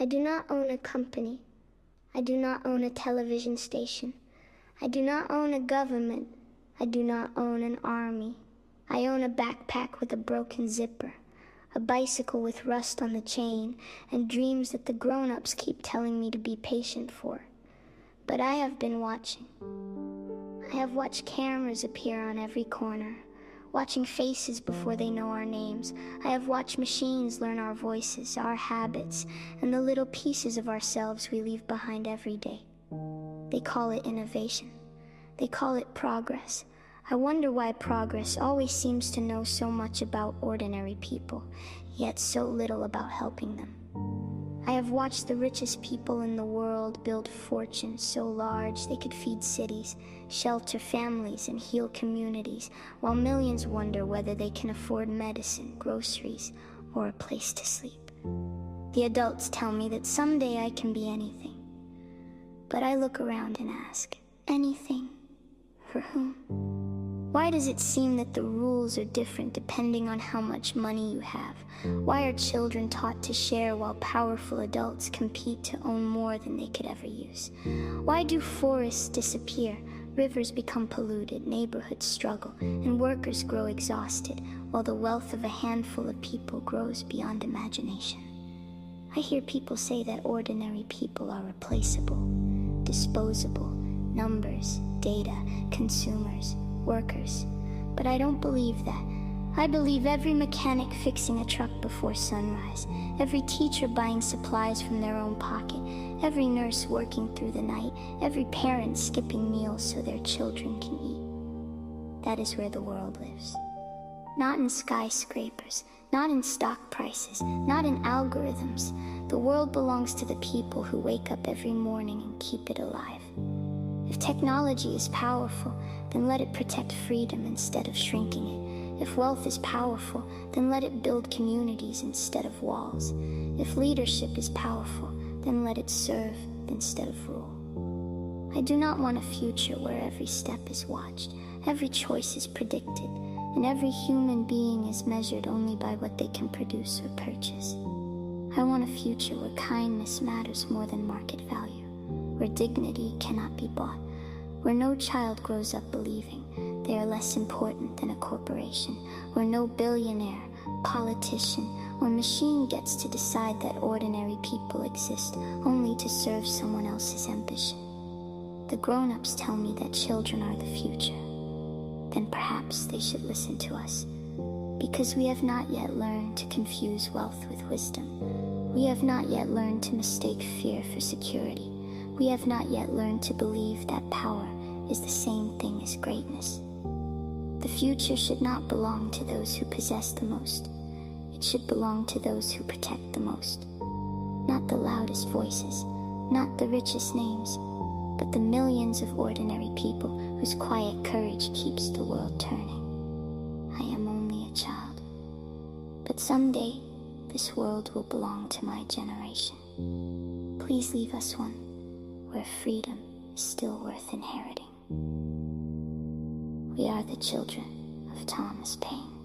I do not own a company. I do not own a television station. I do not own a government. I do not own an army. I own a backpack with a broken zipper, a bicycle with rust on the chain, and dreams that the grown-ups keep telling me to be patient for. But I have been watching. I have watched cameras appear on every corner, watching faces before they know our names. I have watched machines learn our voices, our habits, and the little pieces of ourselves we leave behind every day. They call it innovation. They call it progress. I wonder why progress always seems to know so much about ordinary people, yet so little about helping them. I have watched the richest people in the world build fortunes so large they could feed cities, shelter families, and heal communities, while millions wonder whether they can afford medicine, groceries, or a place to sleep. The adults tell me that someday I can be anything. But I look around and ask, anything? For whom? Why does it seem that the rules are different depending on how much money you have? Why are children taught to share while powerful adults compete to own more than they could ever use? Why do forests disappear, rivers become polluted, neighborhoods struggle, and workers grow exhausted, while the wealth of a handful of people grows beyond imagination? I hear people say that ordinary people are replaceable, disposable, numbers, data, consumers, workers, but I don't believe that. I believe every mechanic fixing a truck before sunrise, every teacher buying supplies from their own pocket, every nurse working through the night, every parent skipping meals so their children can eat. That is where the world lives. Not in skyscrapers, not in stock prices, not in algorithms. The world belongs to the people who wake up every morning and keep it alive. If technology is powerful, then let it protect freedom instead of shrinking it. If wealth is powerful, then let it build communities instead of walls. If leadership is powerful, then let it serve instead of rule. I do not want a future where every step is watched, every choice is predicted, and every human being is measured only by what they can produce or purchase. I want a future where kindness matters more than market value, where dignity cannot be bought, where no child grows up believing they are less important than a corporation, where no billionaire, politician, or machine gets to decide that ordinary people exist only to serve someone else's ambition. The grown-ups tell me that children are the future. Then perhaps they should listen to us, because we have not yet learned to confuse wealth with wisdom. We have not yet learned to mistake fear for security. We have not yet learned to believe that power is the same thing as greatness. The future should not belong to those who possess the most. It should belong to those who protect the most. Not the loudest voices, not the richest names, but the millions of ordinary people whose quiet courage keeps the world turning. I am only a child, but someday this world will belong to my generation. Please leave us one where freedom is still worth inheriting. We are the children of Thomas Paine.